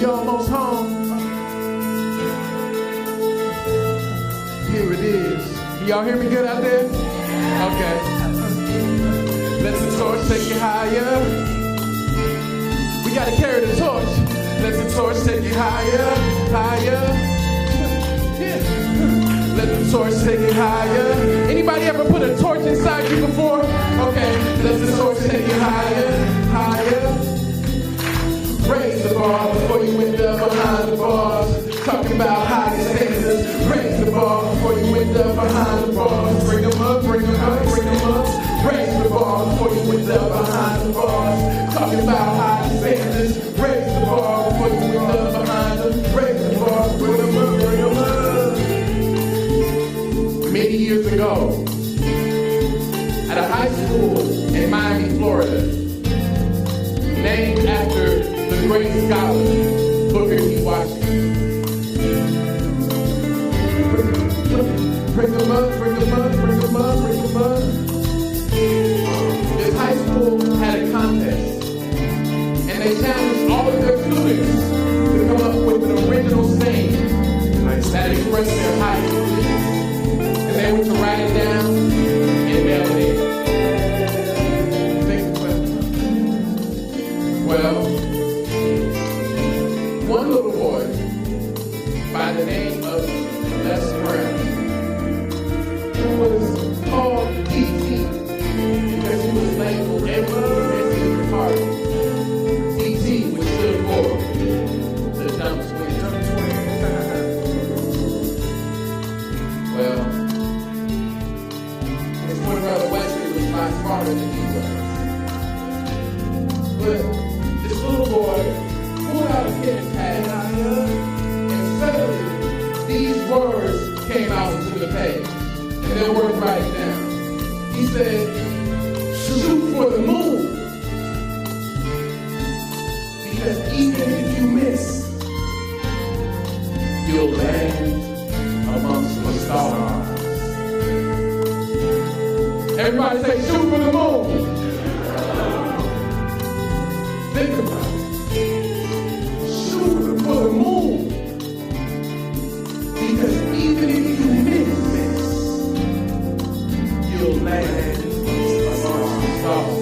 We almost home. Here it is. Can y'all hear me good out there? Okay. Let the torch take you higher. We gotta carry the torch. Let the torch take you higher, higher. Yeah. Let the torch take you higher. Anybody ever put a torch inside you before? Okay. Let the torch take you higher, higher. Raise the bar before you end up behind the bars. Talking about high standards. Raise the bar before you end up behind the bars. Bring them up, bring them up, bring them up. Raise the bar before you end up behind the bars. Talking about high standards. Raise the bar before you end up behind them. Raise the bar, bring them up, bring them up. Many years ago, at a high school in Miami, Florida, named after the great scholar, Booker T. Washington. Bring them up, bring them up, bring them up, bring them up. This high school had a contest, and they challenged all of their students to come up with an original saying that expressed their high school beliefs. And they were to write it down and mail it in. Well, one little boy by the name of Les Brown, who was called E.T. because he was labeled every retarded. E.T., which stood for the dumb twin. Well, his twin brother Wesley was by smarter than he was. But this little boy pulled out a pen and pad, and suddenly these words came out into the page, and they were worth writing down. He said, "Shoot for the moon, because even if you miss, you'll land amongst the stars." Everybody say, "Shoot for the moon." Think about it. Shoot for the moon. Because even if you miss, you'll land amongst the stars.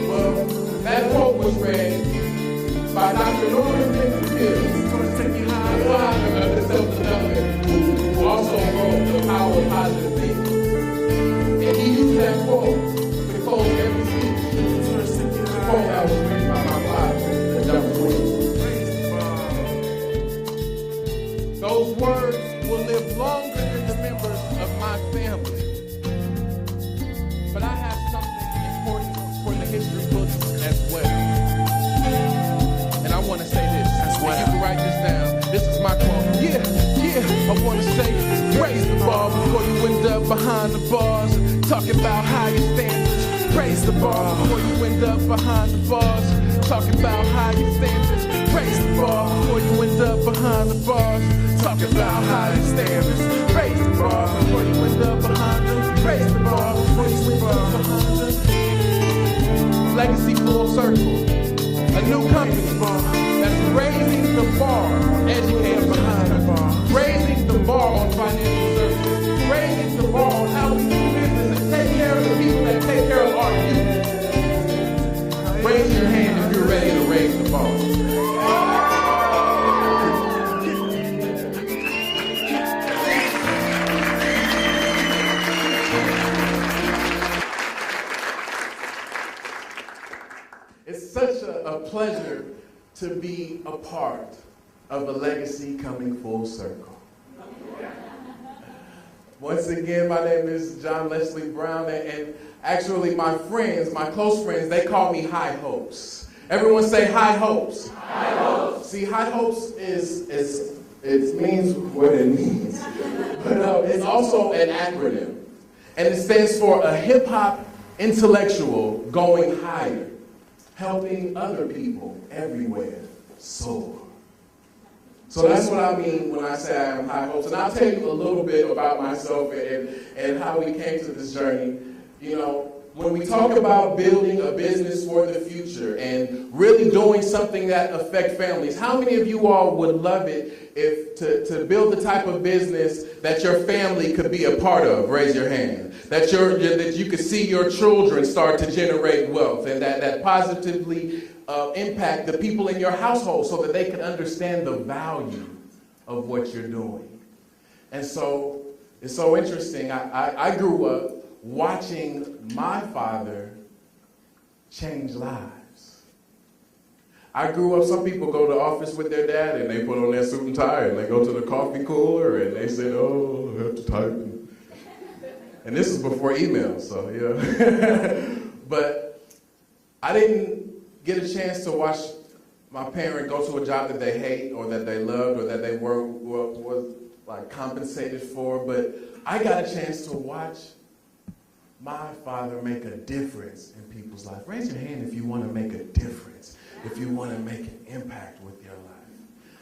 Well, that quote was read by Dr. Norman Vincent the father of the self-development, who also wrote The Power of Positive Thinking. And he used that quote to close every speech. The quote that was written by my father, Dr. Williams. Those words will live longer than the members of my family. But I have something important for the history books as well. And I want to say this as well. You can write this down. This is my quote. Yeah, I want to say, raise the bar before you end up behind the bars. Talking about higher standards. Raise the bar before you end up behind the bars. Talking about higher standards. Raise the bar before you end up behind the bars. Talking about higher standards. Raise the bar before you end up behind them. Raise the bar before you end up behind them. Legacy Full Circle. A new company that's raising the bar on educators behind the bar. Raising the bar on financial services. Raising the bar on how we do business and take care of the people that take care of our youth. Raise your hand if you're ready to raise the bar. It's such a pleasure to be a part of a legacy coming full circle. Once again, my name is John Leslie Brown, and actually my friends, my close friends, they call me High Hopes. Everyone say High Hopes. High Hopes. See, High Hopes it means what it means, but it's also an acronym, and it stands for a hip-hop intellectual going higher, helping other people everywhere soar. So that's what I mean when I say I have high hopes. And I'll tell you a little bit about myself and how we came to this journey. You know, when we talk about building a business for the future and really doing something that affects families, how many of you all would love it if to build the type of business that your family could be a part of? Raise your hand. That you could see your children start to generate wealth and that positively impact the people in your household so that they can understand the value of what you're doing. And so it's so interesting. I grew up watching my father change lives. I grew up, some people go to the office with their dad and they put on their suit and tie and they go to the coffee cooler and they say, oh, I have to type. And this is before email, so yeah. But I didn't get a chance to watch my parent go to a job that they hate or that they loved or that they were like compensated for, but I got a chance to watch my father make a difference in people's lives. Raise your hand if you want to make a difference, if you want to make an impact with your life.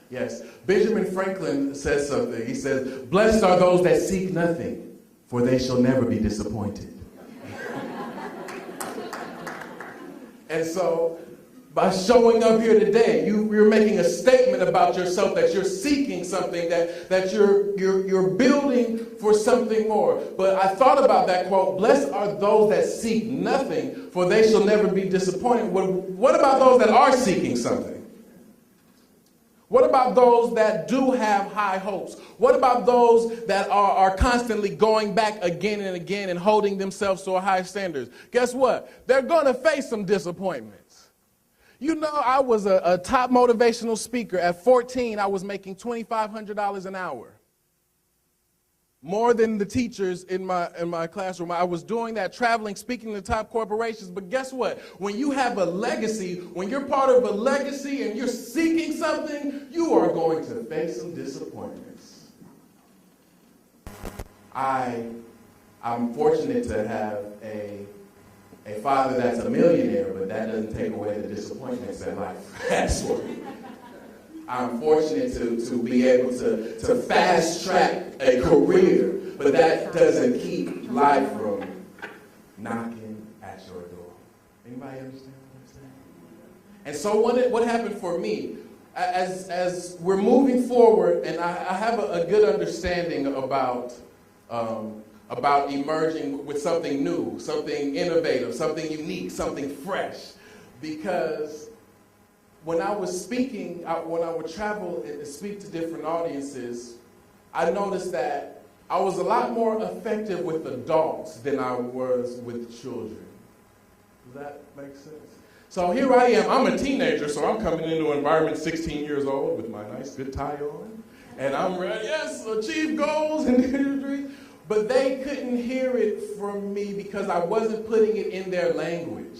Yes, Benjamin Franklin says something. He says, blessed are those that seek nothing, for they shall never be disappointed. And so, by showing up here today, you're making a statement about yourself that you're seeking something, that you're building for something more. But I thought about that quote, blessed are those that seek nothing, for they shall never be disappointed. What about those that are seeking something? What about those that do have high hopes? What about those that are constantly going back again and again and holding themselves to a high standard? Guess what? They're going to face some disappointments. You know, I was a top motivational speaker. At 14, I was making $2,500 an hour. More than the teachers in my classroom. I was doing that, traveling, speaking to top corporations. But guess what? When you have a legacy, when you're part of a legacy and you're seeking something, you are going to face some disappointments. I'm fortunate to have a father that's a millionaire, but that doesn't take away the disappointments that life has for me. I'm fortunate to be able to fast track a career, but that doesn't keep life from knocking at your door. Anybody understand what I'm saying? And so what happened for me, as we're moving forward, and I have a good understanding about emerging with something new, something innovative, something unique, something fresh, because when I was speaking, when I would travel and speak to different audiences, I noticed that I was a lot more effective with adults than I was with children. Does that make sense? So here I am. I'm a teenager, so I'm coming into an environment 16 years old with my nice good tie on. And I'm ready, yes, achieve goals in the industry. But they couldn't hear it from me because I wasn't putting it in their language.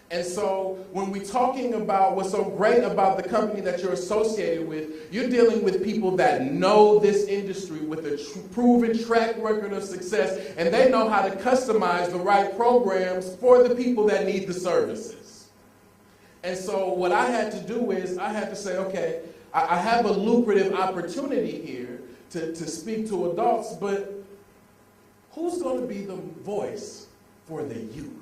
And so when we're talking about what's so great about the company that you're associated with, you're dealing with people that know this industry with a proven track record of success, and they know how to customize the right programs for the people that need the services. And so what I had to do is I had to say, okay, I have a lucrative opportunity here to speak to adults, but who's going to be the voice for the youth?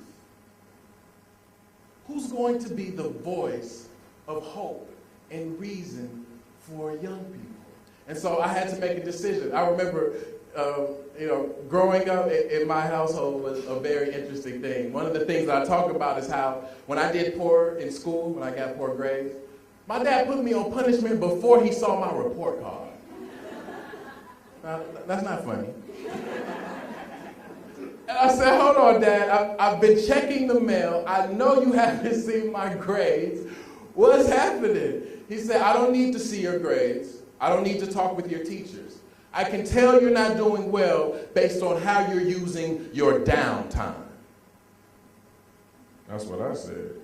Who's going to be the voice of hope and reason for young people? And so I had to make a decision. I remember, growing up in my household was a very interesting thing. One of the things that I talk about is how when I did poor in school, when I got poor grades, my dad put me on punishment before he saw my report card. Now, that's not funny. And I said, hold on, Dad, I've been checking the mail. I know you haven't seen my grades. What's happening? He said, I don't need to see your grades. I don't need to talk with your teachers. I can tell you're not doing well based on how you're using your downtime. That's what I said.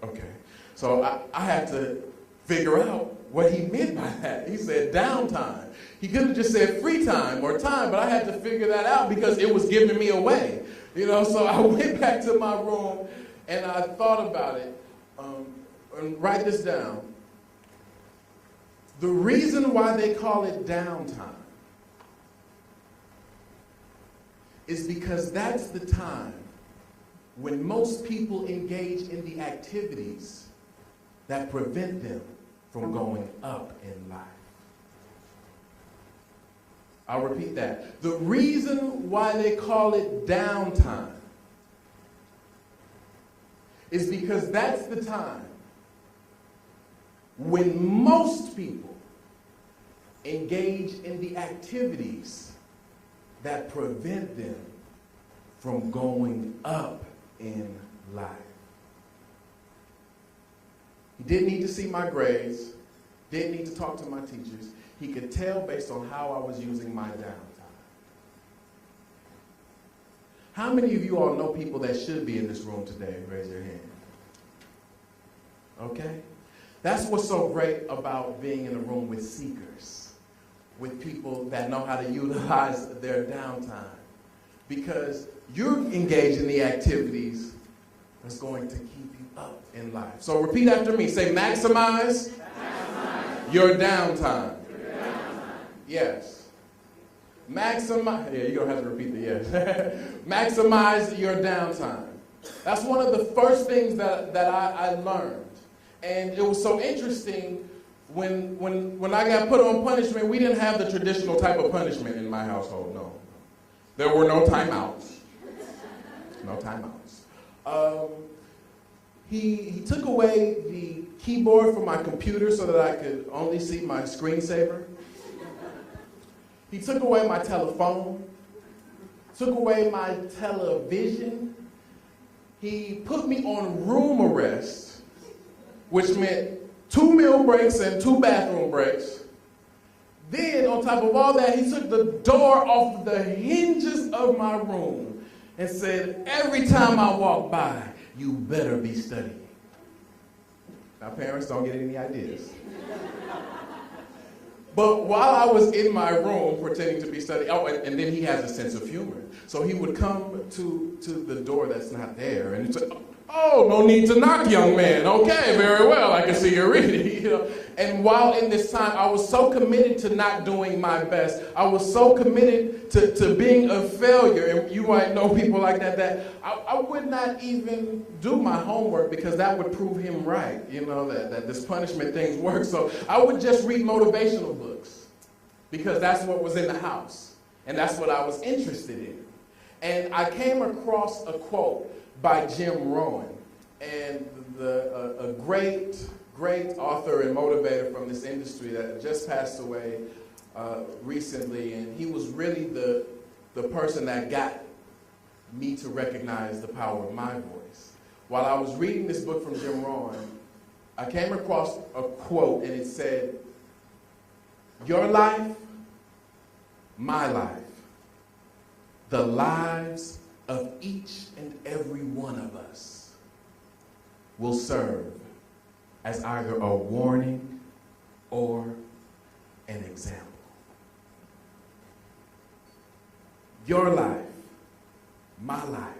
Okay. So I had to figure out what he meant by that. He said downtime. He could have just said free time or time, but I had to figure that out because it was giving me away. So I went back to my room and I thought about it. And write this down. The reason why they call it downtime is because that's the time when most people engage in the activities that prevent them from going up in life. I'll repeat that. The reason why they call it downtime is because that's the time when most people engage in the activities that prevent them from going up in life. He didn't need to see my grades, didn't need to talk to my teachers. He could tell based on how I was using my downtime. How many of you all know people that should be in this room today? Raise your hand. Okay? That's what's so great about being in a room with seekers, with people that know how to utilize their downtime. Because you're engaged in the activities that's going to keep you up in life. So repeat after me. Say, maximize your downtime. Yes. Maximize. Yeah, you're going to have to repeat the yes. Maximize your downtime. That's one of the first things that I learned. And it was so interesting when I got put on punishment, we didn't have the traditional type of punishment in my household, no. There were no timeouts. No timeouts. He took away the keyboard from my computer so that I could only see my screensaver. He took away my telephone, took away my television. He put me on room arrest, which meant 2 meal breaks and 2 bathroom breaks. Then, on top of all that, he took the door off the hinges of my room and said, every time I walk by, you better be studying. Now, parents, don't get any ideas. But while I was in my room pretending to be studying, and then he has a sense of humor. So he would come to the door that's not there, and he'd say, oh, no need to knock, young man. Okay, very well, I can see you're reading. You know? And while in this time, I was so committed to not doing my best. I was so committed to being a failure. And you might know people like that I would not even do my homework because that would prove him right, you know, that this punishment things work. So I would just read motivational books because that's what was in the house. And that's what I was interested in. And I came across a quote by Jim Rohn, and a great author and motivator from this industry that just passed away recently, and he was really the person that got me to recognize the power of my voice. While I was reading this book from Jim Rohn, I came across a quote, and it said, your life, my life, the lives of each and every one of us will serve as either a warning or an example. Your life, my life,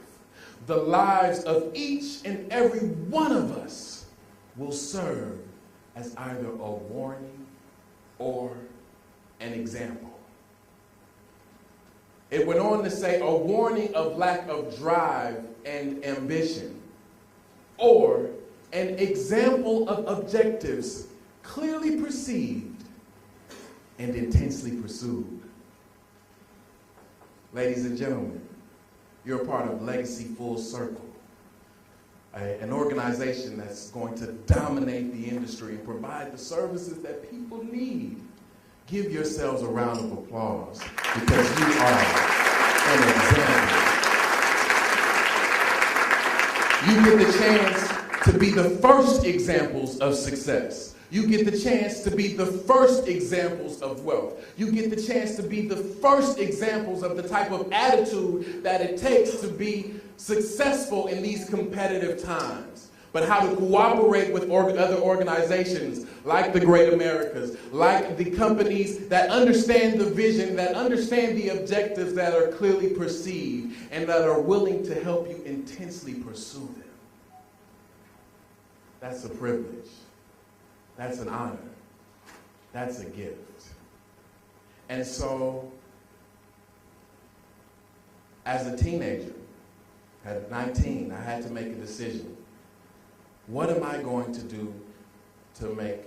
the lives of each and every one of us will serve as either a warning or an example. It went on to say a warning of lack of drive and ambition, or an example of objectives clearly perceived and intensely pursued. Ladies and gentlemen, you're a part of Legacy Full Circle, an organization that's going to dominate the industry and provide the services that people need. Give yourselves a round of applause because you are an example. You get the chance to be the first examples of success. You get the chance to be the first examples of wealth. You get the chance to be the first examples of the type of attitude that it takes to be successful in these competitive times. But how to cooperate with other organizations like the Great Americas, like the companies that understand the vision, that understand the objectives that are clearly perceived, and that are willing to help you intensely pursue them. That's a privilege. That's an honor. That's a gift. And so, as a teenager, at 19, I had to make a decision. What am I going to do to make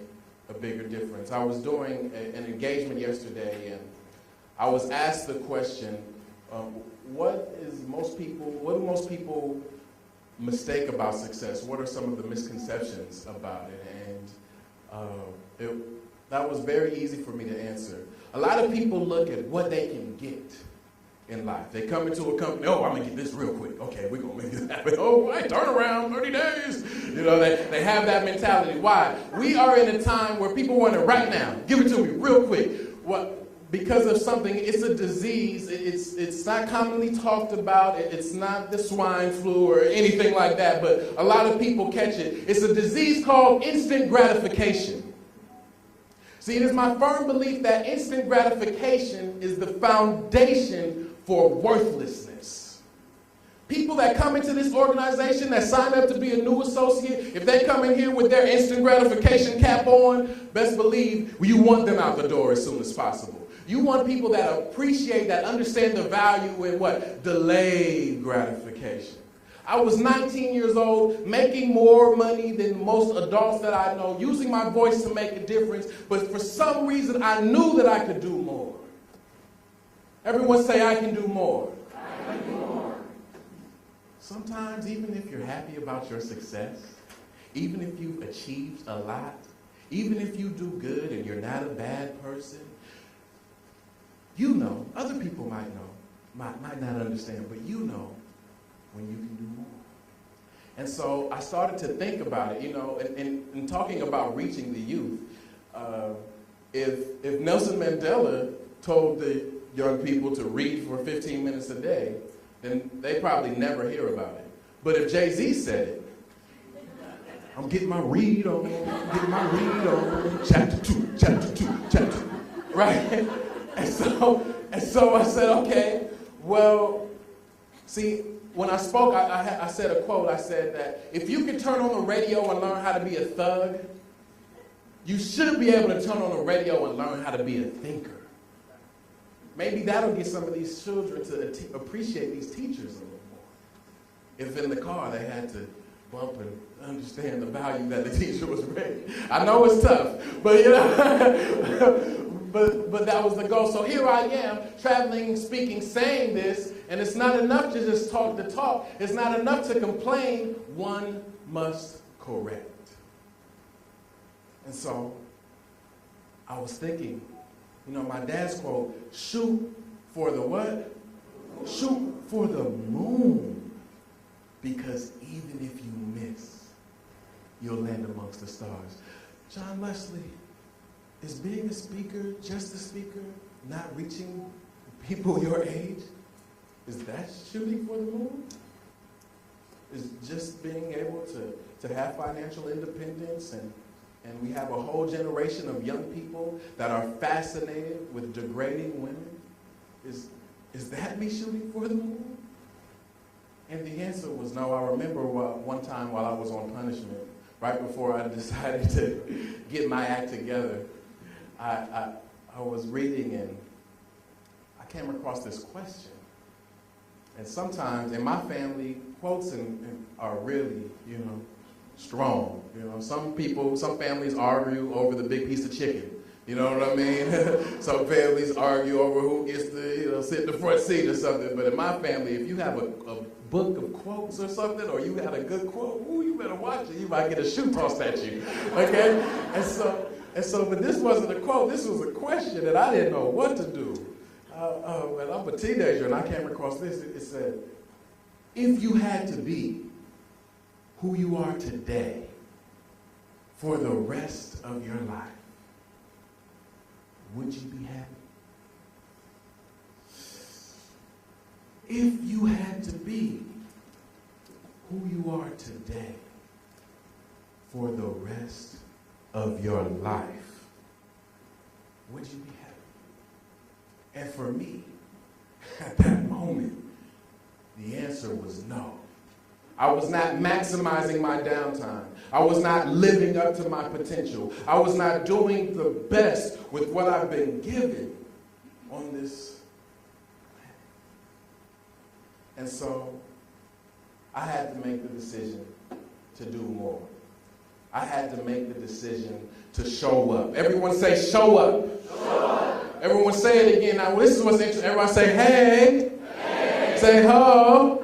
a bigger difference? I was doing an engagement yesterday, and I was asked the question, what do most people mistake about success? What are some of the misconceptions about it? And that was very easy for me to answer. A lot of people look at what they can get in life. They come into a company, oh, I'm going to get this real quick. Okay, we're going to make this happen. Oh, right, turn around, 30 days. You know, they have that mentality. Why? We are in a time where people want it right now. Give it to me real quick. Because of something, it's a disease. It's not commonly talked about. It's not the swine flu or anything like that, but a lot of people catch it. It's a disease called instant gratification. See, it is my firm belief that instant gratification is the foundation for worthlessness. People that come into this organization, that sign up to be a new associate, if they come in here with their instant gratification cap on, best believe you want them out the door as soon as possible. You want people that appreciate, that understand the value in what? Delayed gratification. I was 19 years old, making more money than most adults that I know, using my voice to make a difference, but for some reason I knew that I could do more. Everyone say, I can do more. I can do more. Sometimes, even if you're happy about your success, even if you've achieved a lot, even if you do good and you're not a bad person, you know, other people might know, might not understand, but you know when you can do more. And so I started to think about it, you know, and talking about reaching the youth. If Nelson Mandela told the young people to read for 15 minutes a day, then they probably never hear about it. But if Jay-Z said it, I'm getting my read on, chapter 2, chapter 2, chapter 2, right? And so I said, okay, well, see, when I spoke, I said a quote. I said that if you can turn on the radio and learn how to be a thug, you should be able to turn on the radio and learn how to be a thinker. Maybe that'll get some of these children to appreciate these teachers a little more. If in the car they had to bump and understand the value that the teacher was bringing. I know it's tough, but you know. But that was the goal. So here I am, traveling, speaking, saying this, and it's not enough to just talk the talk. It's not enough to complain. One must correct. And so I was thinking, you know, my dad's quote, shoot for the what? Shoot for the moon. Because even if you miss, you'll land amongst the stars. John Leslie, is being a speaker, just a speaker, not reaching people your age? Is that shooting for the moon? Is just being able to have financial independence, and we have a whole generation of young people that are fascinated with degrading women? Is that me shooting for the moon? And the answer was no. I remember one time while I was on punishment, right before I decided to get my act together, I was reading and I came across this question. And sometimes in my family, quotes are really, you know, strong. You know, some families argue over the big piece of chicken. You know what I mean? Some families argue over who gets to, you know, sit in the front seat or something. But in my family, if you have a book of quotes or something, or you had a good quote, ooh, you better watch it. You might get a shoe tossed at you. Okay? And so, but this wasn't a quote. This was a question that I didn't know what to do. And I'm a teenager, and I came across this. It said, if you had to be who you are today for the rest of your life, would you be happy? If you had to be who you are today for the rest of your life, would you be happy? And for me, at that moment, the answer was no. I was not maximizing my downtime. I was not living up to my potential. I was not doing the best with what I've been given on this planet. And so I had to make the decision to do more. I had to make the decision to show up. Everyone say, show up. Show up. Everyone say it again. Now, this is what's interesting. Everyone say, hey. Hey. Say, ho.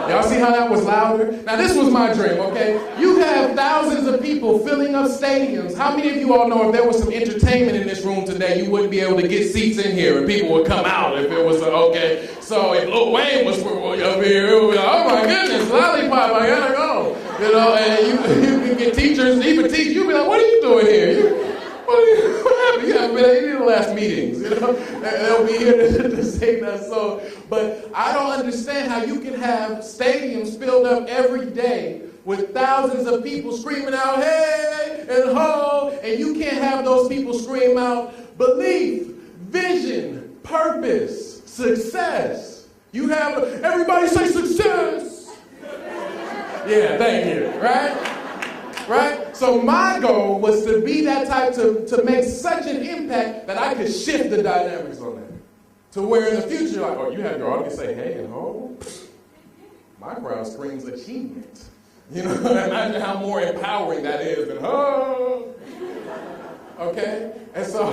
Y'all see how that was louder? Now, this was my dream, okay? You have thousands of people filling up stadiums. How many of you all know if there was some entertainment in this room today, you wouldn't be able to get seats in here and people would come out if it was, okay? So if Lil Wayne was up here, it would be like, oh my goodness, lollipop, I gotta go. You know, and you can get teachers, even teachers, you'd be like, what are you doing here? What happened? You haven't been at any of the last meetings, you know? They'll be here to sing that song. But I don't understand how you can have stadiums filled up every day with thousands of people screaming out, hey, and ho, and you can't have those people scream out belief, vision, purpose, success. You have, everybody say success. Yeah, thank you, right? Right? So my goal was to be that type to make such an impact that I could shift the dynamics on that. To where in the future, like, oh, you have your audience say, hey, and ho. My crowd screams achievement. You know, imagine how more empowering that is than ho. Okay? And so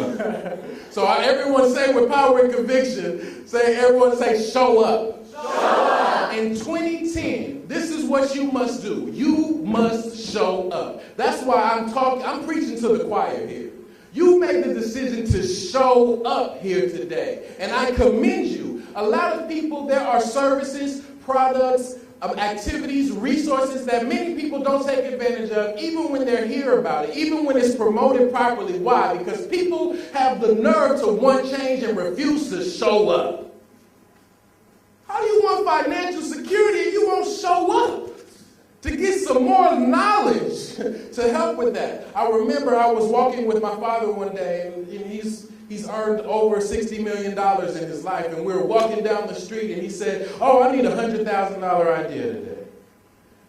everyone say with power and conviction, everyone say show up. Show up. In 2010, this is what you must do. You must show up. That's why I'm preaching to the choir here. You made the decision to show up here today. And I commend you. A lot of people, there are services, products, activities, resources that many people don't take advantage of, even when they hear about it, even when it's promoted properly. Why? Because people have the nerve to want change and refuse to show up. How do you want financial security if you won't show up to get some more knowledge to help with that? I remember I was walking with my father one day, and he's earned over $60 million in his life, and we were walking down the street, and he said, oh, I need a $100,000 idea today.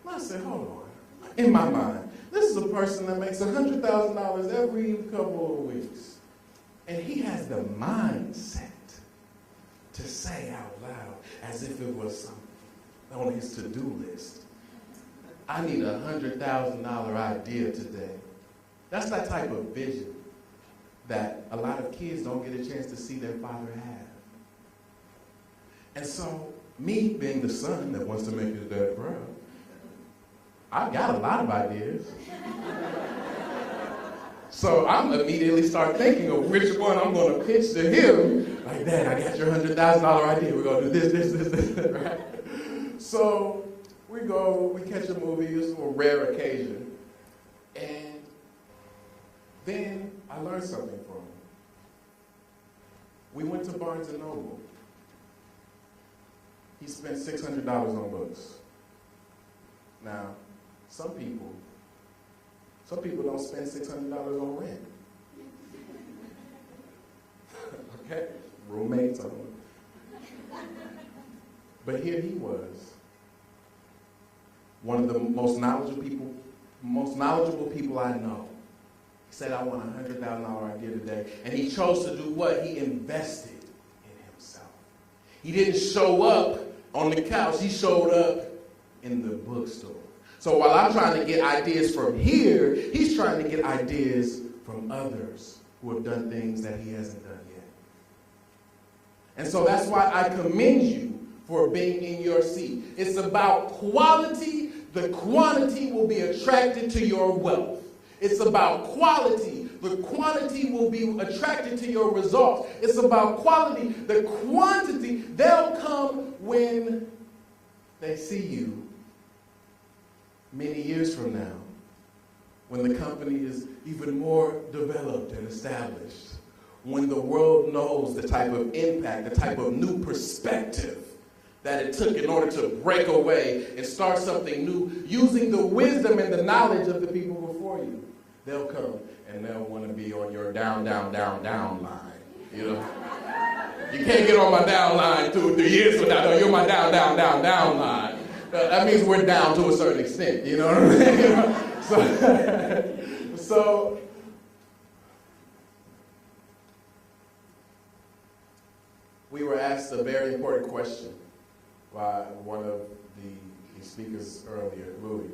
And I said, hold on. In my mind, this is a person that makes $100,000 every couple of weeks, and he has the mindset to say out loud as if it was something on his to-do list. I need a $100,000 idea today. That's that type of vision that a lot of kids don't get a chance to see their father have. And so, me being the son that wants to make his dad proud, I've got a lot of ideas. So I'm immediately start thinking of which one I'm going to pitch to him. Like, Dad, I got your $100,000 idea. We're going to do this, right? So we catch a movie. It's a rare occasion. And then I learned something from him. We went to Barnes & Noble. He spent $600 on books. Now, some people don't spend $600 on rent. Okay? Roommates on it. But here he was, one of the most knowledgeable people I know. He said, I want a $100,000 idea today. And he chose to do what? He invested in himself. He didn't show up on the couch. He showed up in the bookstore. So while I'm trying to get ideas from here, he's trying to get ideas from others who have done things that he hasn't done yet. And so that's why I commend you for being in your seat. It's about quality. The quantity will be attracted to your wealth. It's about quality. The quantity will be attracted to your results. It's about quality. The quantity, they'll come when they see you many years from now, when the company is even more developed and established, when the world knows the type of impact, the type of new perspective that it took in order to break away and start something new, using the wisdom and the knowledge of the people before you. They'll come and they'll want to be on your down line, you know. You can't get on my down line 2 or 3 years from now. No, you're my down line. That means we're down to a certain extent, you know what I mean? So we were asked a very important question by one of the speakers earlier, Louis.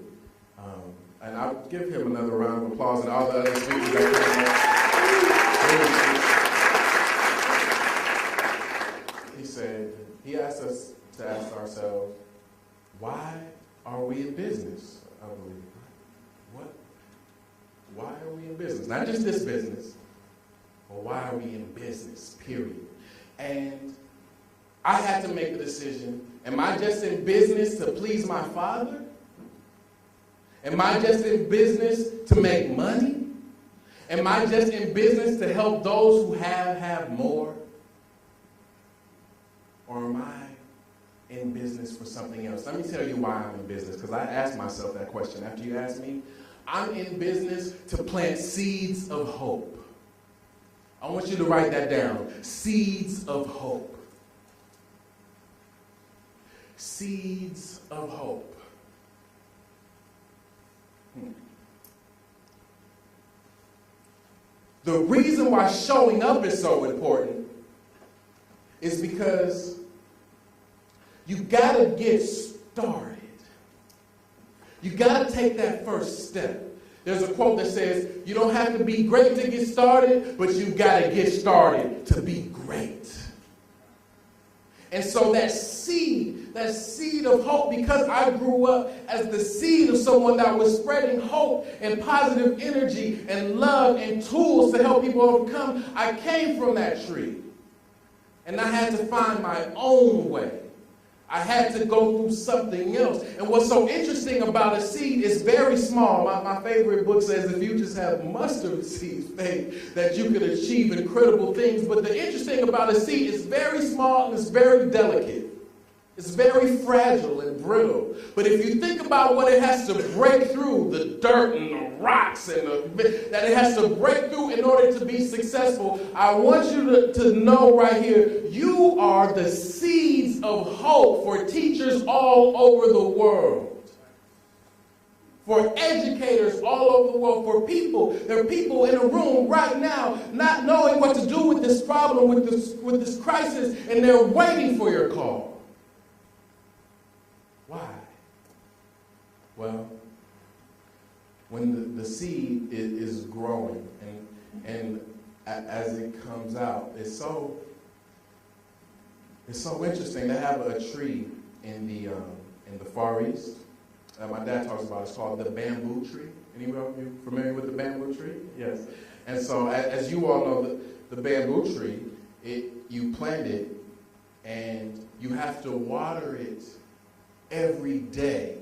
And I'll give him another round of applause and all the other speakers that he asked us to ask ourselves, why are we in business? I believe. Why are we in business? Not just this business, but why are we in business, period? And I had to make the decision, am I just in business to please my father? Am I just in business to make money? Am I just in business to help those who have more? Or am I in business for something else? Let me tell you why I'm in business, because I asked myself that question after you asked me. I'm in business to plant seeds of hope. I want you to write that down. Seeds of hope. Seeds of hope. The reason why showing up is so important is because you gotta get started. You gotta take that first step. There's a quote that says, you don't have to be great to get started, but you gotta get started to be great. And so that seed of hope, because I grew up as the seed of someone that was spreading hope and positive energy and love and tools to help people overcome, I came from that tree. And I had to find my own way. I had to go through something else. And what's so interesting about a seed is very small. My favorite book says if you just have mustard seed faith, that you can achieve incredible things. But the interesting about a seed is very small and it's very delicate. It's very fragile and brittle. But if you think about what it has to break through, the dirt and the rocks and that it has to break through in order to be successful, I want you to know right here, you are the seeds of hope for teachers all over the world. For educators all over the world, for people. There are people in a room right now not knowing what to do with this problem, with this crisis, and they're waiting for your call. Why? Well, when the seed is growing and as it comes out, it's so interesting. They have a tree in the Far East. My dad talks about it. It's called the bamboo tree. Anyone of you familiar with the bamboo tree? Yes. And so, as you all know, the bamboo tree, you plant it and you have to water it every day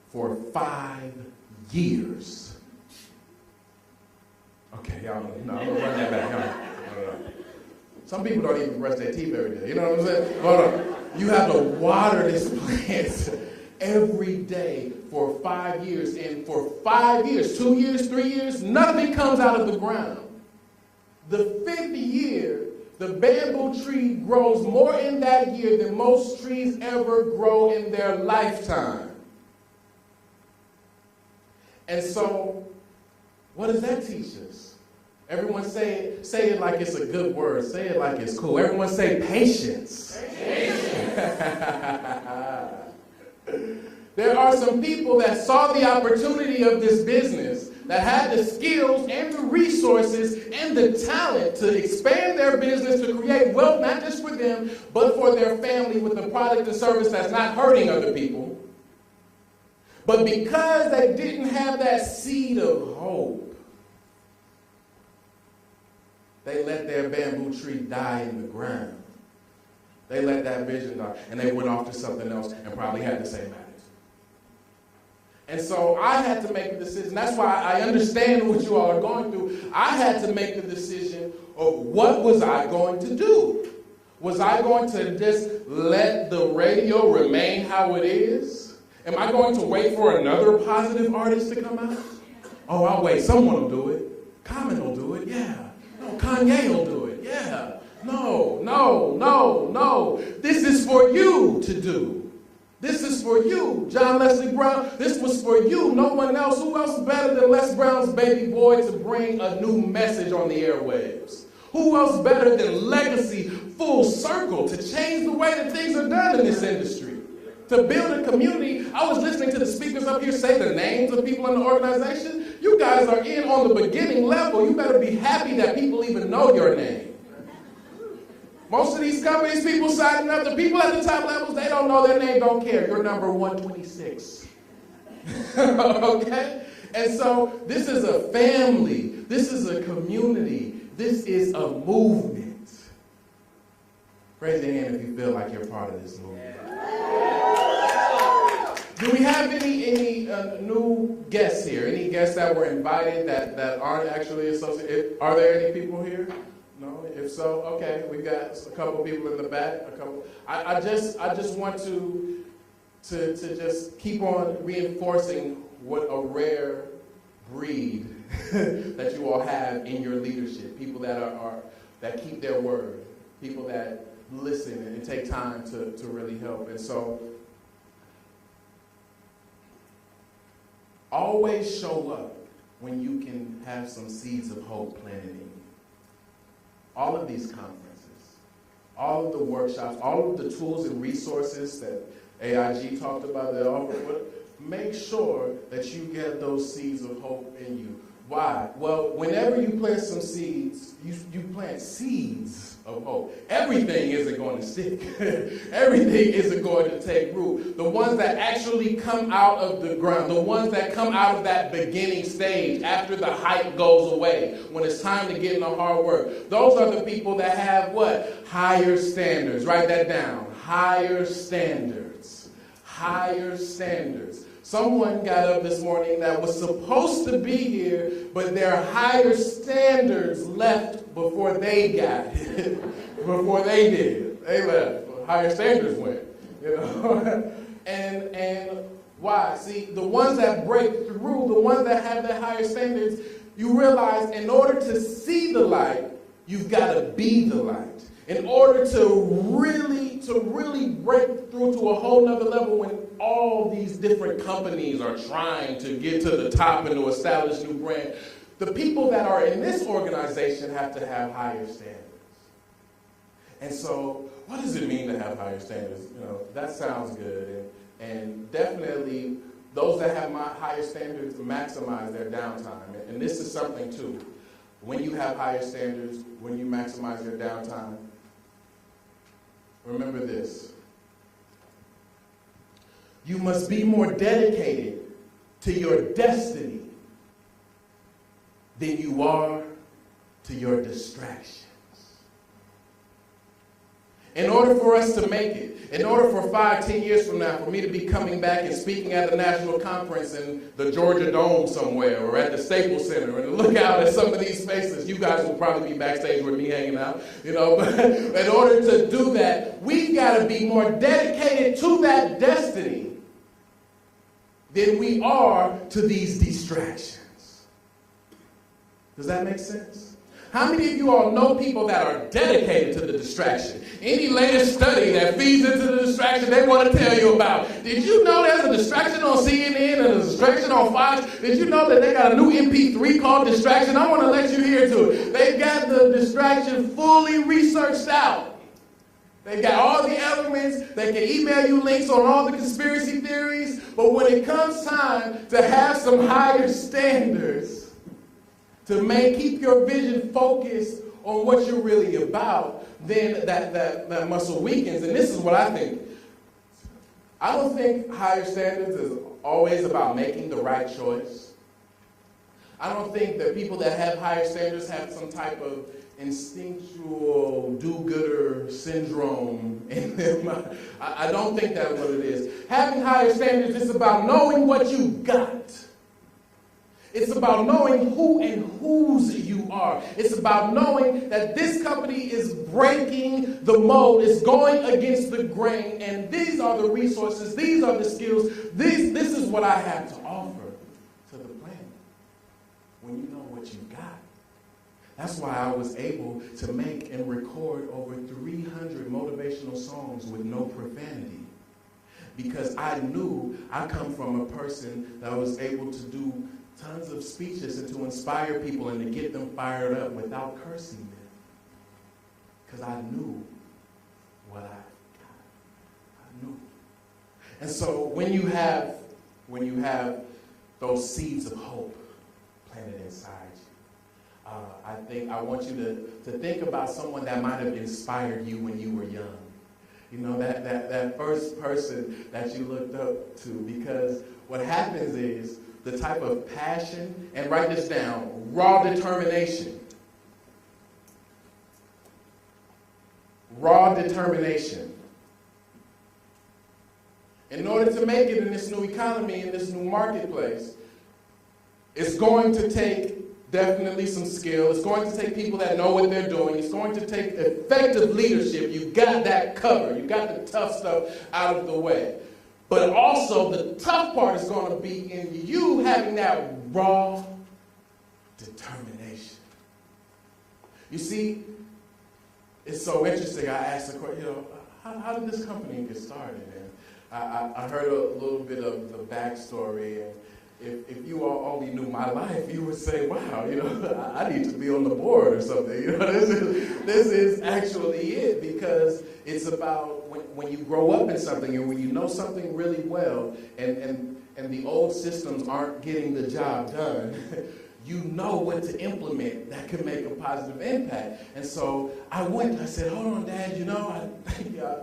for 5 years. Okay, y'all know. I'm gonna run that back. No. Some people don't even brush their teeth every day. You know what I'm saying? Hold on. You have to water this plant every day for 5 years. And for 5 years, 2 years, 3 years, nothing comes out of the ground. The 5th year, the bamboo tree grows more in that year than most trees ever grow in their lifetime. And so, what does that teach us? Everyone say it like it's a good word. Say it like it's cool. Everyone say patience. Patience. There are some people that saw the opportunity of this business, that had the skills and the resources and the talent to expand their business, to create wealth, not just for them, but for their family with a product and service that's not hurting other people. But because they didn't have that seed of hope, they let their bamboo tree die in the ground. They let that vision die, and they went off to something else and probably had the same attitude. And so I had to make a decision. That's why I understand what you all are going through. I had to make the decision of what was I going to do? Was I going to just let the radio remain how it is? Am I going to wait for another positive artist to come out? Oh, I'll wait. Someone will do it. Common will do it. Yeah. No, Kanye will do it. Yeah. No. This is for you to do. This is for you, John Leslie Brown. This was for you. No one else. Who else better than Les Brown's baby boy to bring a new message on the airwaves? Who else better than Legacy Full Circle to change the way that things are done in this industry? To build a community. I was listening to the speakers up here say the names of people in the organization. You guys are in on the beginning level. You better be happy that people even know your name. Most of these companies, people signing up, the people at the top levels, they don't know their name, don't care. You're number 126. Okay? And so this is a family. This is a community. This is a movement. Raise your hand if you feel like you're part of this movement. Do we have any new guests here? Any guests that were invited that aren't actually associated? Are there any people here? No? If so, okay. We've got a couple people in the back. I just want to just keep on reinforcing what a rare breed that you all have in your leadership. People that keep their word. People that listen and take time to really help. And so always show up when you can have some seeds of hope planted in you. All of these conferences, all of the workshops, all of the tools and resources that AIG talked about, that offer, make sure that you get those seeds of hope in you. Why? Well, whenever you plant some seeds, you plant seeds of hope. Everything isn't going to stick. Everything isn't going to take root. The ones that actually come out of the ground, the ones that come out of that beginning stage after the hype goes away, when it's time to get in the hard work, those are the people that have what? Higher standards. Write that down. Higher standards. Higher standards. Someone got up this morning that was supposed to be here, but their higher standards left before they got here. Before they did. They left. Higher standards went. You know? and why? See, the ones that break through, the ones that have the higher standards, you realize in order to see the light, you've got to be the light. In order to really break through to a whole nother level when all these different companies are trying to get to the top and to establish new brand, the people that are in this organization have to have higher standards. And so, what does it mean to have higher standards? You know, that sounds good. And definitely, those that have higher standards maximize their downtime. And this is something too. When you have higher standards, when you maximize your downtime, remember this. You must be more dedicated to your destiny than you are to your distractions. In order for us to make it, in order for 5-10 years from now, for me to be coming back and speaking at a national conference in the Georgia Dome somewhere or at the Staples Center, and look out at some of these faces, you guys will probably be backstage with me hanging out, you know, but in order to do that, we've got to be more dedicated to that destiny than we are to these distractions. Does that make sense? How many of you all know people that are dedicated to the distraction? Any latest study that feeds into the distraction they want to tell you about? Did you know there's a distraction on CNN and a distraction on Fox? Did you know that they got a new MP3 called Distraction? I want to let you hear to it. They've got the distraction fully researched out. They've got all the elements. They can email you links on all the conspiracy theories. But when it comes time to have some higher standards, to keep your vision focused on what you're really about, then that muscle weakens. And this is what I think. I don't think higher standards is always about making the right choice. I don't think that people that have higher standards have some type of instinctual do-gooder syndrome in them. I don't think that's what it is. Having higher standards is about knowing what you got. It's about knowing who and whose you are. It's about knowing that this company is breaking the mold, is going against the grain, and these are the resources, these are the skills, this is what I have to offer to the planet. When you know what you got. That's why I was able to make and record over 300 motivational songs with no profanity. because I knew I come from a person that was able to do tons of speeches and to inspire people and to get them fired up without cursing them. Because I knew what I got. I knew. And so when you have those seeds of hope planted inside you, I want you to think about someone that might have inspired you when you were young. You know, that first person that you looked up to, because what happens is the type of passion, and write this down, raw determination. Raw determination. In order to make it in this new economy, in this new marketplace, it's going to take definitely some skill. It's going to take people that know what they're doing. It's going to take effective leadership. You've got that covered. You've got the tough stuff out of the way. But also the tough part is going to be in you having that raw determination. You see, it's so interesting. I asked the question, how did this company get started? And I heard a little bit of the backstory. And if you all only knew my life, you would say, wow, I need to be on the board or something. This is actually it, because it's about when you grow up in something and when you know something really well and the old systems aren't getting the job done, you know what to implement that can make a positive impact. And so I said, hold on, Dad, I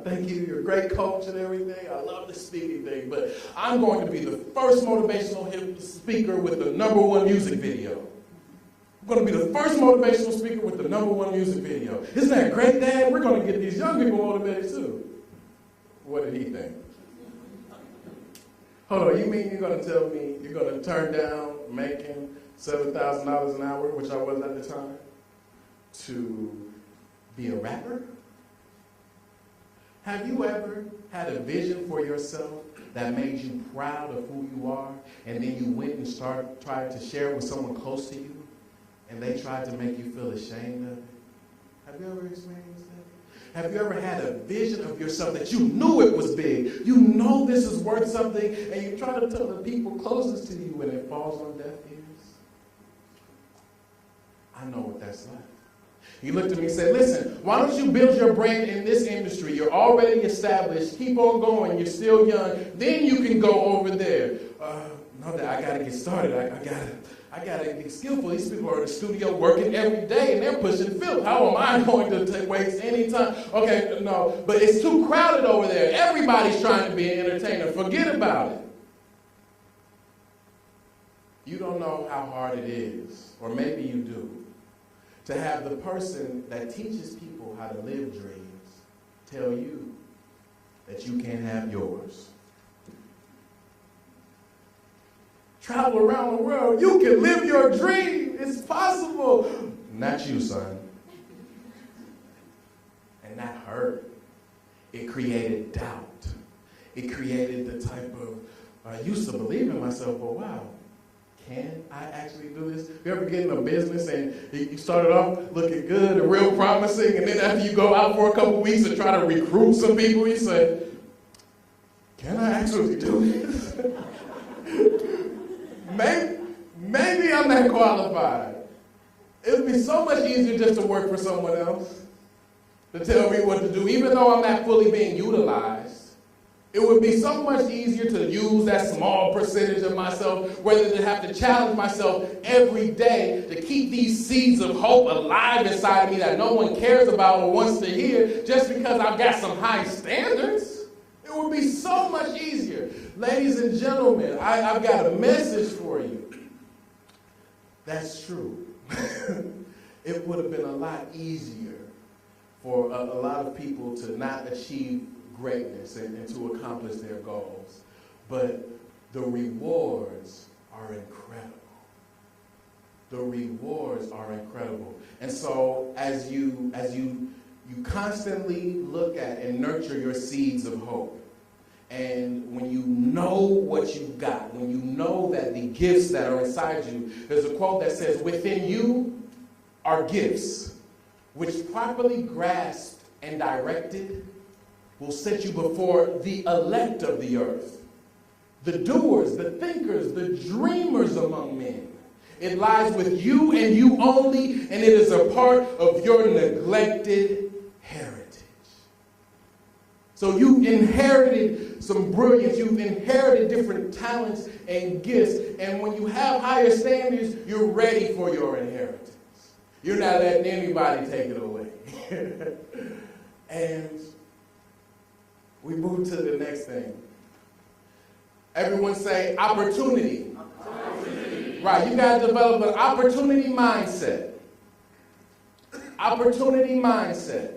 thank you, you're a great coach and everything. I love the speaking thing, but I'm going to be the first motivational speaker with the #1 music video. I'm going to be the first motivational speaker with the #1 music video. Isn't that great, Dad? We're going to get these young people motivated too. What did he think? Hold on, you mean you're going to tell me you're going to turn down making $7,000 an hour, which I was at the time, to be a rapper? Have you ever had a vision for yourself that made you proud of who you are, and then you went and tried to share it with someone close to you, and they tried to make you feel ashamed of it? Have you ever experienced that? Have you ever had a vision of yourself that you knew it was big? You know this is worth something, and you try to tell the people closest to you, and it falls on deaf ears? I know what that's like. He looked at me and said, listen, why don't you build your brand in this industry? You're already established. Keep on going. You're still young. Then you can go over there. No, Dad, I got to get started. I got to be skillful. These people are in the studio working every day, and they're pushing film. How am I going to waste any time? Okay, no, but it's too crowded over there. Everybody's trying to be an entertainer. Forget about it. You don't know how hard it is, or maybe you do, to have the person that teaches people how to live dreams tell you that you can't have yours. Travel around the world. You can live your dream. It's possible. Not you, son. And that hurt. It created doubt. It created the type of, I used to believe in myself, but wow, can I actually do this? You ever get in a business and you started off looking good and real promising, and then after you go out for a couple weeks and try to recruit some people, you say, can I actually do this? Maybe I'm not qualified. It would be so much easier just to work for someone else, to tell me what to do, even though I'm not fully being utilized. It would be so much easier to use that small percentage of myself rather than have to challenge myself every day to keep these seeds of hope alive inside of me that no one cares about or wants to hear just because I've got some high standards. It would be so much easier. Ladies and gentlemen, I've got a message for you. That's true. It would have been a lot easier for a lot of people to not achieve greatness and to accomplish their goals. But the rewards are incredible. The rewards are incredible. And so as you constantly look at and nurture your seeds of hope, and when you know what you've got, when you know that the gifts that are inside you, there's a quote that says, within you are gifts, which properly grasped and directed will set you before the elect of the earth, the doers, the thinkers, the dreamers among men. It lies with you and you only, and it is a part of your neglected heritage. So you've inherited some brilliance, you've inherited different talents and gifts, and when you have higher standards, you're ready for your inheritance. You're not letting anybody take it away. And we move to the next thing. Everyone say opportunity. Opportunity. Right, you got to develop an opportunity mindset. Opportunity mindset.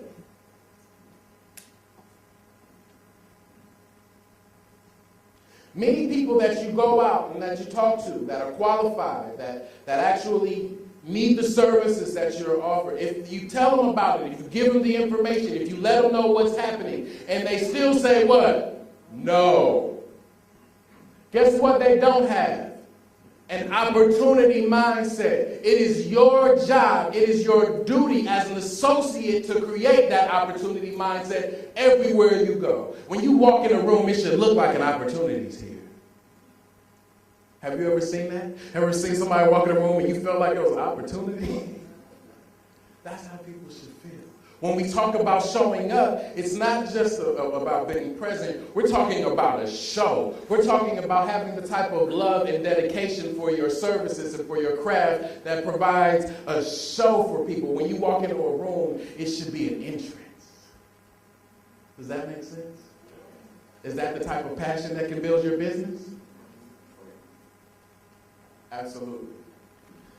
Many people that you go out and that you talk to that are qualified, that actually need the services that you're offered, if you tell them about it, if you give them the information, if you let them know what's happening, and they still say what? No. Guess what they don't have? An opportunity mindset. It is your job, it is your duty as an associate to create that opportunity mindset everywhere you go. When you walk in a room, it should look like an opportunity is here. Have you ever seen that? Ever seen somebody walk in a room and you felt like it was an opportunity? That's how people should feel. When we talk about showing up, it's not just about being present. We're talking about a show. We're talking about having the type of love and dedication for your services and for your craft that provides a show for people. When you walk into a room, it should be an entrance. Does that make sense? Is that the type of passion that can build your business? Absolutely.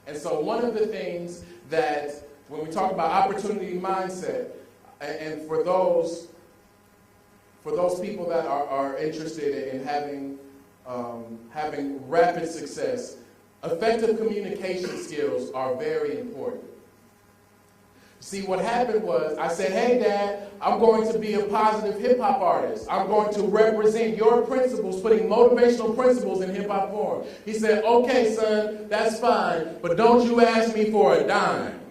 And so one of the things that when we talk about opportunity mindset, and for those people that are interested in having rapid success, effective communication skills are very important. See, what happened was, I said, hey, Dad, I'm going to be a positive hip-hop artist. I'm going to represent your principles, putting motivational principles in hip-hop form. He said, okay, son, that's fine, but don't you ask me for a dime.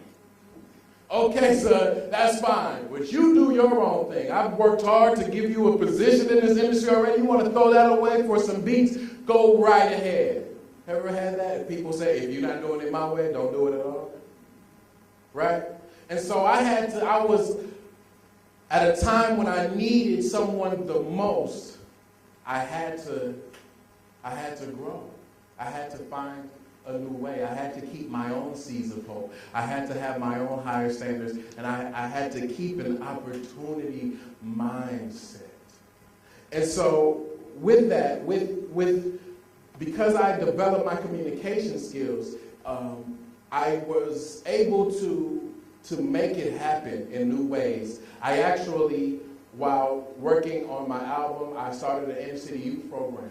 Okay, son, that's fine, but you do your own thing. I've worked hard to give you a position in this industry already. You want to throw that away for some beats? Go right ahead. Ever had that? People say, if you're not doing it my way, don't do it at all. Right? And so I was at a time when I needed someone the most. I had to grow. I had to find a new way. I had to keep my own seeds of hope. I had to have my own higher standards, and I had to keep an opportunity mindset. And so with that, because I developed my communication skills, I was able to make it happen in new ways. I actually, while working on my album, I started an inner city youth program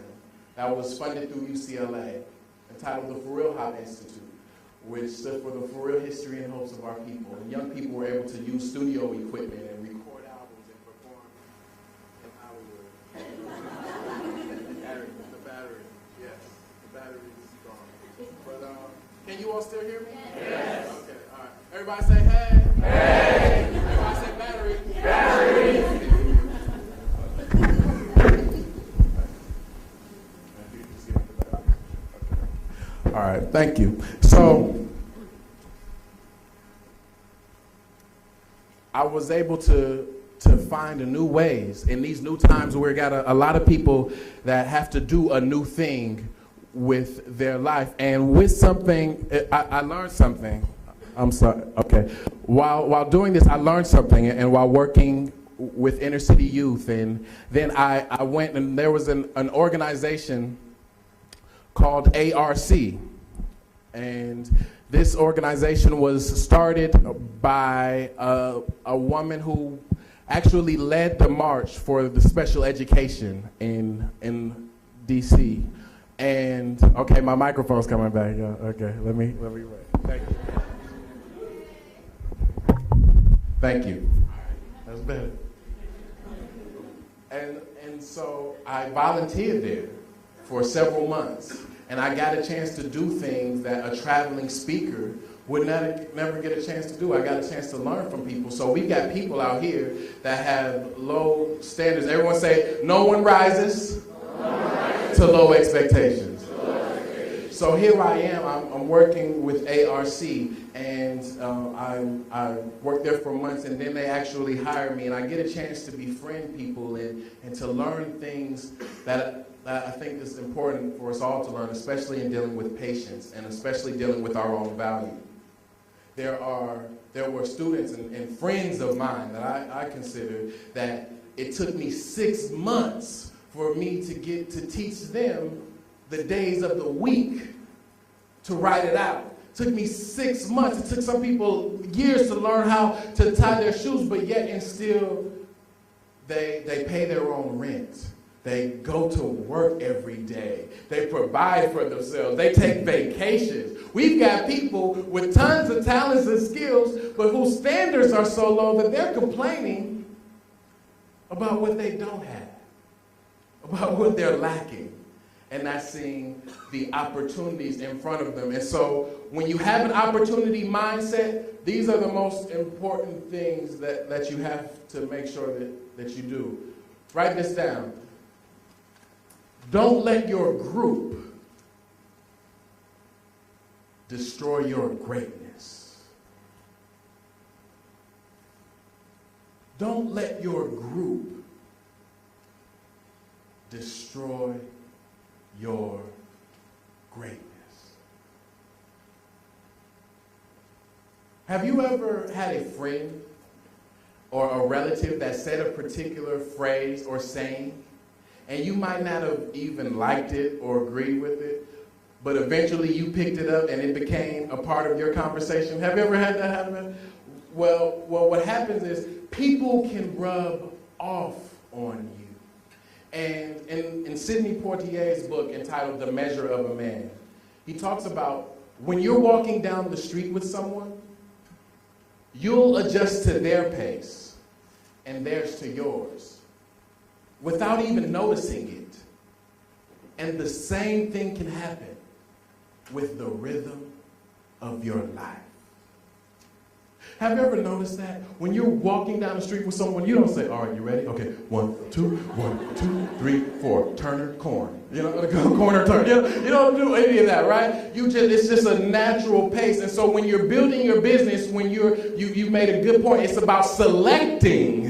that was funded through UCLA, entitled the For Real Hop Institute, which stood for the For Real History and Hopes of Our People. And young people were able to use studio equipment and record albums and perform in Hollywood. The battery, yes, the battery is strong. But can you all still hear me? Yes. Okay, all right. Everybody say hey. Hey. Everybody say battery. Battery. All right, thank you. So I was able to find a new ways in these new times where we got a lot of people that have to do a new thing with their life. And with something, I learned something. I'm sorry, okay. While doing this, I learned something, and while working with inner city youth, and then I went, and there was an organization called ARC. And this organization was started by a woman who actually led the march for the special education in DC. And okay, my microphone's coming back. Okay, let me wait. Thank you. Thank you. That's better. And so I volunteered there for several months. And I got a chance to do things that a traveling speaker would never get a chance to do. I got a chance to learn from people. So we got people out here that have low standards. Everyone say, no one rises to low expectations. So here I am, I'm working with ARC, and I worked there for months, and then they actually hired me, and I get a chance to befriend people and to learn things that I think is important for us all to learn, especially in dealing with patients, and especially dealing with our own value. There were students and friends of mine that I consider that it took me 6 months for me to get to teach them the days of the week to write it out. It took me 6 months. It took some people years to learn how to tie their shoes, but yet and still they pay their own rent. They go to work every day. They provide for themselves. They take vacations. We've got people with tons of talents and skills, but whose standards are so low that they're complaining about what they don't have, about what they're lacking, and not seeing the opportunities in front of them. And so when you have an opportunity mindset, these are the most important things that you have to make sure that you do. Write this down. Don't let your group destroy your greatness. Don't let your group destroy your greatness. Have you ever had a friend or a relative that said a particular phrase or saying, and you might not have even liked it or agreed with it, but eventually you picked it up and it became a part of your conversation? Have you ever had that happen? Well, what happens is people can rub off on you. And in Sidney Poitier's book entitled The Measure of a Man, he talks about when you're walking down the street with someone, you'll adjust to their pace and theirs to yours without even noticing it. And the same thing can happen with the rhythm of your life. Have you ever noticed that? When you're walking down the street with someone, you don't say, all right, you ready? Okay, 1, 2, 3, 4, turner, corn. You know, corner, turn. You don't do any of that, right? It's just a natural pace. And so when you're building your business, when you made a good point, it's about selecting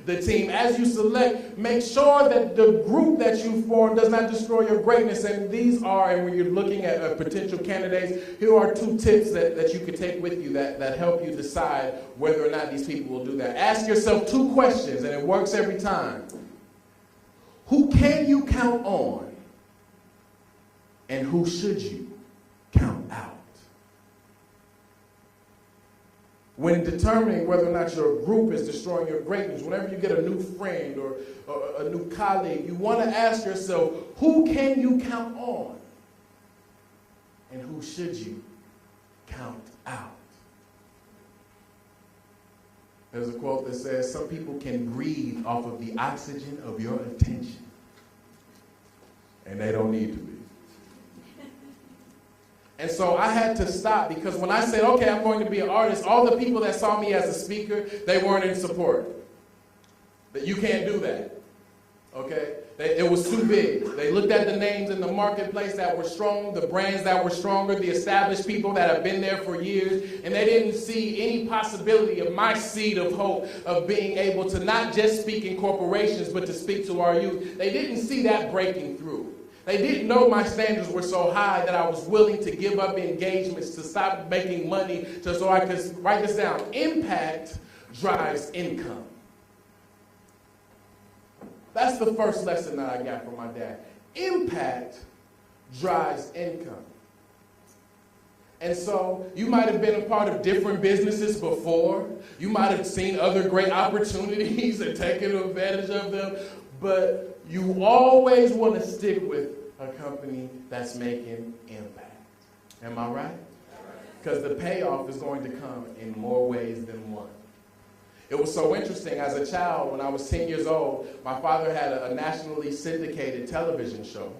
the team. As you select, make sure that the group that you form does not destroy your greatness. And these are, and when you're looking at potential candidates, here are 2 tips that you could take with you that help you decide whether or not these people will do that. Ask yourself 2 questions, and it works every time. Who can you count on? And who should you count out? When determining whether or not your group is destroying your greatness, whenever you get a new friend or a new colleague, you want to ask yourself, who can you count on? And who should you count out? There's a quote that says, some people can breathe off of the oxygen of your attention. And they don't need to be. And so I had to stop, because when I said, okay, I'm going to be an artist, all the people that saw me as a speaker, they weren't in support. That you can't do that. Okay? It was too big. They looked at the names in the marketplace that were strong, the brands that were stronger, the established people that have been there for years, and they didn't see any possibility of my seed of hope of being able to not just speak in corporations, but to speak to our youth. They didn't see that breaking through. They didn't know my standards were so high that I was willing to give up engagements, to stop making money, so I could write this down. Impact drives income. That's the first lesson that I got from my dad. Impact drives income. And so you might have been a part of different businesses before. You might have seen other great opportunities and taken advantage of them. But you always want to stick with a company that's making impact. Am I right? Because the payoff is going to come in more ways than one. It was so interesting. As a child, when I was 10 years old, my father had a nationally syndicated television show.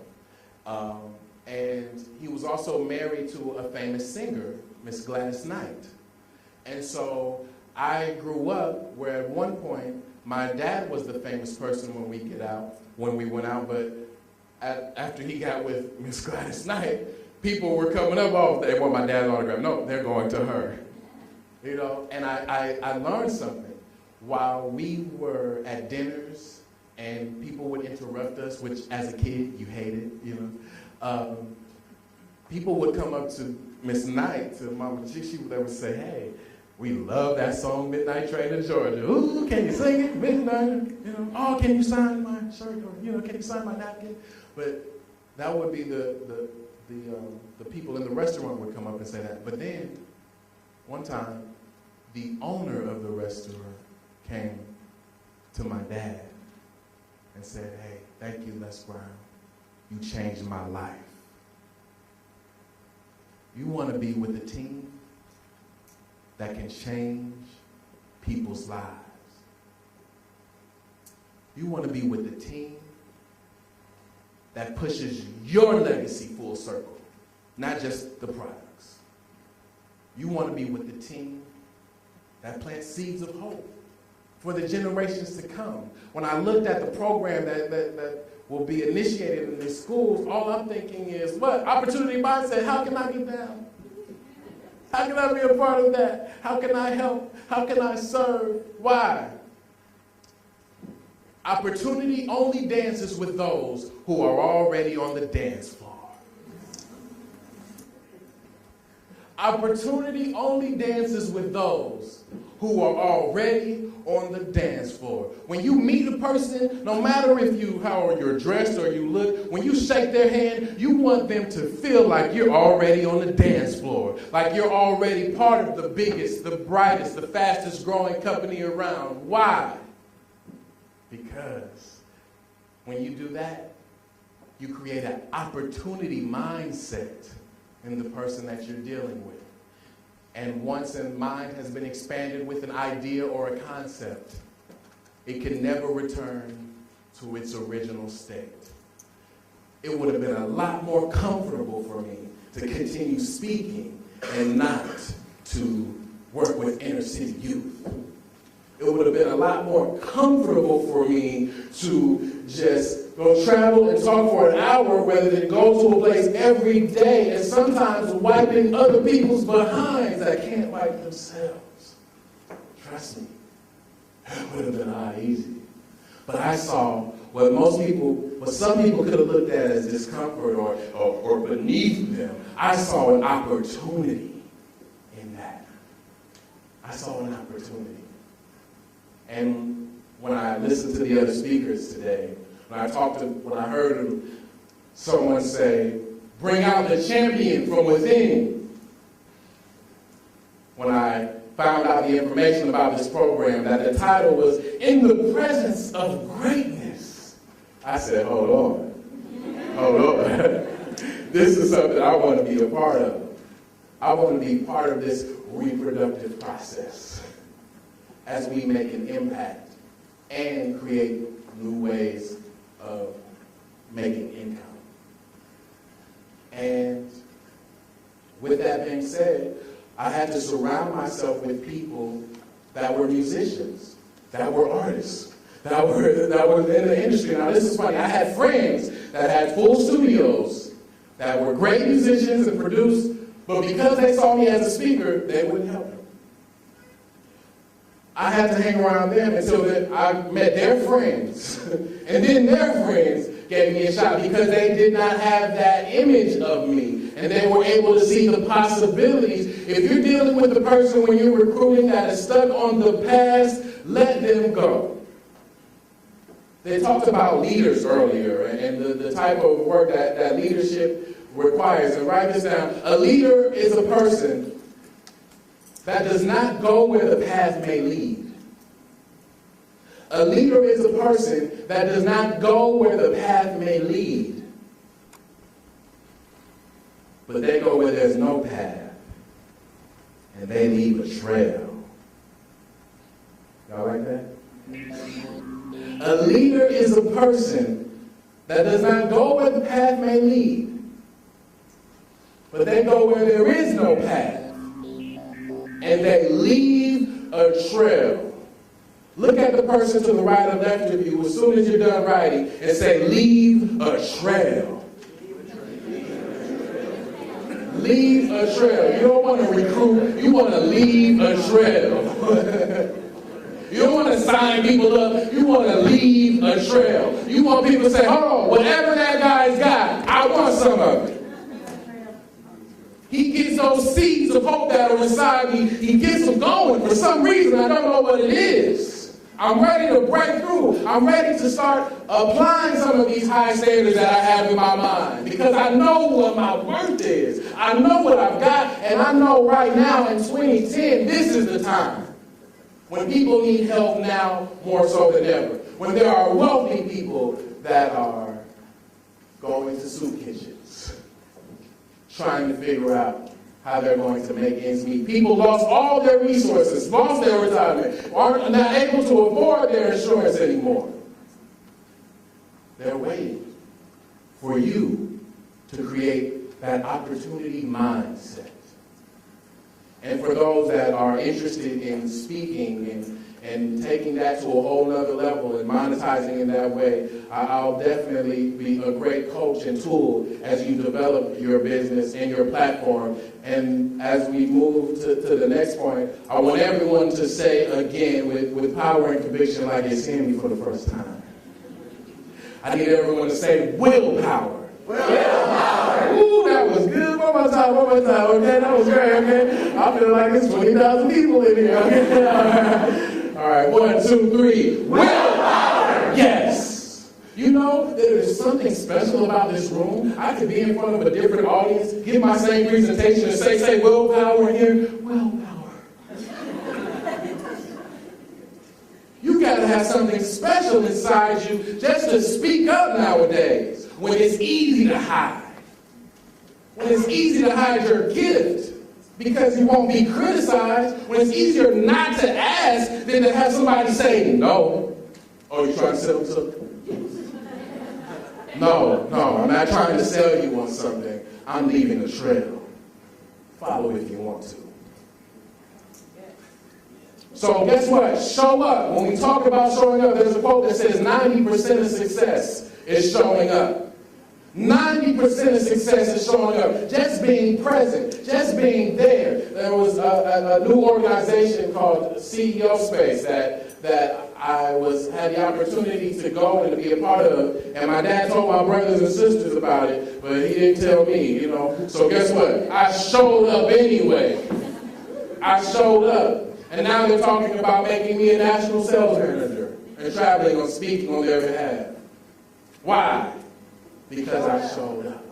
And he was also married to a famous singer Miss Gladys Knight. And so I grew up where at one point my dad was the famous person when we went out, but after he got with Miss Gladys Knight, people were coming up, oh, they want my dad's autograph. No, they're going to her. You know, and I learned something. While we were at dinners and people would interrupt us, which as a kid you hated, you know, people would come up to Miss Knight, to Mama G, they would say, hey, we love that song, Midnight Train to Georgia. Ooh, can you sing it, Midnight? You know, oh, can you sign my shirt? Or, you know, can you sign my napkin? But that would be the people in the restaurant would come up and say that. But then, one time, the owner of the restaurant came to my dad and said, hey, thank you, Les Brown. You changed my life. You want to be with a team that can change people's lives. You want to be with a team that pushes your legacy full circle, not just the products. You want to be with the team that plants seeds of hope for the generations to come. When I looked at the program that will be initiated in these schools, all I'm thinking is, what? Opportunity mindset, how can I get down? How can I be a part of that? How can I help? How can I serve? Why? Opportunity only dances with those who are already on the dance floor. Opportunity only dances with those who are already on the dance floor. When you meet a person, no matter how you're dressed or you look, when you shake their hand, you want them to feel like you're already on the dance floor, like you're already part of the biggest, the brightest, the fastest growing company around. Why? Because when you do that, you create an opportunity mindset in the person that you're dealing with. And once a mind has been expanded with an idea or a concept, it can never return to its original state. It would have been a lot more comfortable for me to continue speaking and not to work with inner city youth. It would have been a lot more comfortable for me to just go travel and talk for an hour rather than go to a place every day and sometimes wiping other people's behinds that can't wipe themselves. Trust me, that would have been a lot easier. But I saw what some people could have looked at as discomfort or beneath them. I saw an opportunity in that. I saw an opportunity. And when I listened to the other speakers today, when I heard someone say, bring out the champion from within. When I found out the information about this program, that the title was In the Presence of Greatness, I said, hold on. This is something I want to be a part of. I want to be part of this reproductive process as we make an impact and create new ways of making income. And with that being said, I had to surround myself with people that were musicians, that were artists, that were in the industry. Now this is funny, I had friends that had full studios, that were great musicians and produced, but because they saw me as a speaker, they wouldn't help me. I had to hang around them until I met their friends. And then their friends gave me a shot because they did not have that image of me. And they were able to see the possibilities. If you're dealing with a person when you're recruiting that is stuck on the past, let them go. They talked about leaders earlier and the type of work that leadership requires. And write this down. A leader is a person that does not go where the path may lead. A leader is a person that does not go where the path may lead, but they go where there's no path, and they leave a trail. Y'all like that? A leader is a person that does not go where the path may lead, but they go where there is no path, and they leave a trail. Look at the person to the right or left of you as soon as you're done writing and say, leave a trail. Leave a trail. You don't want to recruit, you want to leave a trail. You don't want to sign people up, you want to leave a trail. You want people to say, hold on, whatever that guy's got, I want some of it. He gets those seeds of hope that are inside me, he gets them going for some reason, I don't know what it is. I'm ready to break through. I'm ready to start applying some of these high standards that I have in my mind because I know what my worth is. I know what I've got, and I know right now in 2010, this is the time when people need help now more so than ever. When there are wealthy people that are going to soup kitchens, trying to figure out how they're going to make ends meet. People lost all their resources, lost their retirement, are not able to afford their insurance anymore. They're waiting for you to create that opportunity mindset. And for those that are interested in speaking and taking that to a whole nother level and monetizing in that way, I'll definitely be a great coach and tool as you develop your business and your platform. And as we move to the next point, I want everyone to say again with power and conviction like it's hearing me for the first time. I need everyone to say willpower. Willpower. Ooh, that was good. One more time, okay? That was great, okay? I feel like there's 20,000 people in here, okay? All right, 1, 2, 3. Willpower! Yes! You know, there is something special about this room. I could be in front of a different audience, give my same presentation, and say willpower in here. Willpower. You got to have something special inside you just to speak up nowadays when it's easy to hide. When it's easy to hide your gift because you won't be criticized. When it's easier not to ask than to have somebody say no. Oh, you trying to sell something? No, I'm not trying to sell you on something. I'm leaving a trail. Follow if you want to. So guess what? Show up. When we talk about showing up, there's a quote that says 90% of success is showing up. 90% of success is showing up. Just being present. Just being there. There was a new organization called CEO Space that I had the opportunity to go and to be a part of. And my dad told my brothers and sisters about it, but he didn't tell me, you know. So guess what? I showed up anyway. I showed up. And now they're talking about making me a national sales manager and traveling on speaking on their behalf. Why? Because I showed up.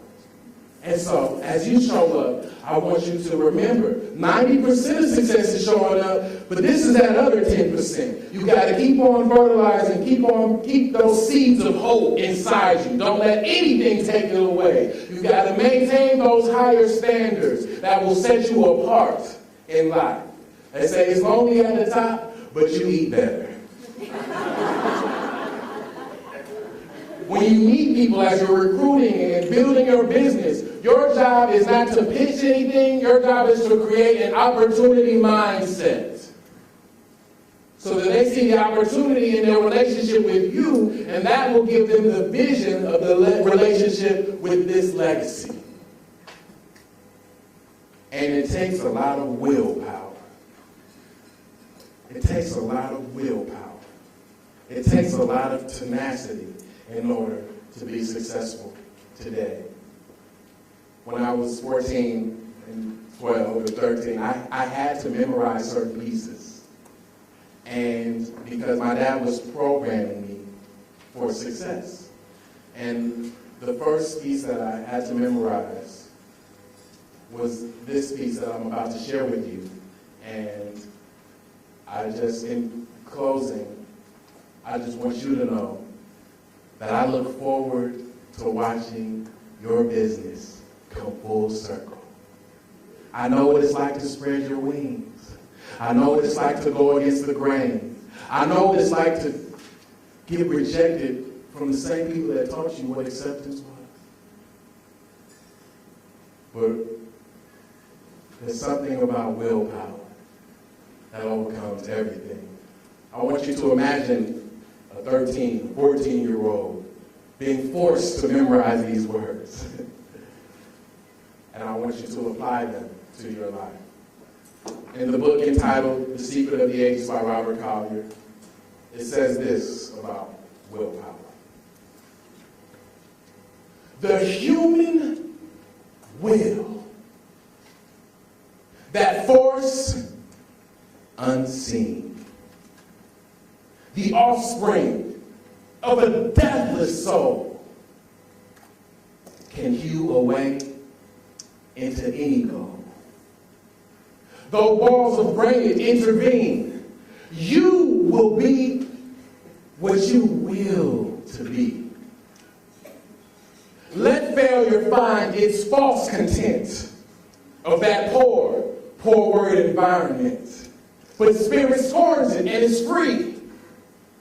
And so, as you show up, I want you to remember, 90% of success is showing up, but this is that other 10%. You got to keep on fertilizing, keep those seeds of hope inside you. Don't let anything take it away. You got to maintain those higher standards that will set you apart in life. They say it's lonely at the top, but you eat better. When you meet people as you're recruiting and building your business, your job is not to pitch anything. Your job is to create an opportunity mindset. So that they see the opportunity in their relationship with you, and that will give them the vision of the relationship with this legacy. And it takes a lot of willpower. It takes a lot of willpower. It takes a lot of tenacity in order to be successful today. When I was 14 and 12 or 13, I had to memorize certain pieces. And because my dad was programming me for success. And the first piece that I had to memorize was this piece that I'm about to share with you. And in closing, I just want you to know that I look forward to watching your business come full circle. I know what it's like to spread your wings. I know what it's like to go against the grain. I know what it's like to get rejected from the same people that taught you what acceptance was. But there's something about willpower that overcomes everything. I want you to imagine a 13, 14-year-old being forced to memorize these words. And I want you to apply them to your life. In the book entitled The Secret of the Ages by Robert Collier, it says this about willpower. The human will, that force unseen, the offspring of a deathless soul, can hew a way into any goal. Though walls of granite intervene, you will be what you will to be. Let failure find its false content of that poor word environment. But spirit scorns it and is free.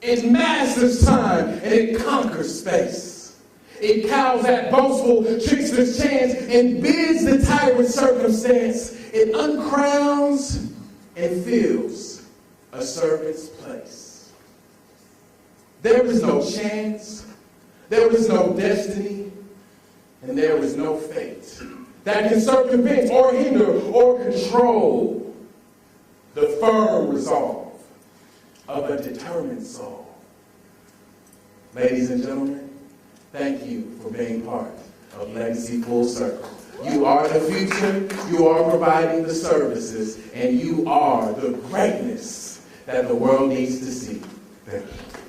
It masters time and it conquers space. It cows that boastful trickster's chance and bids the tyrant circumstance. It uncrowns and fills a servant's place. There is no chance, there is no destiny, and there is no fate that can circumvent or hinder or control the firm resolve of a determined soul. Ladies and gentlemen, thank you for being part of Legacy Full Circle. You are the future, you are providing the services, and you are the greatness that the world needs to see. Thank you.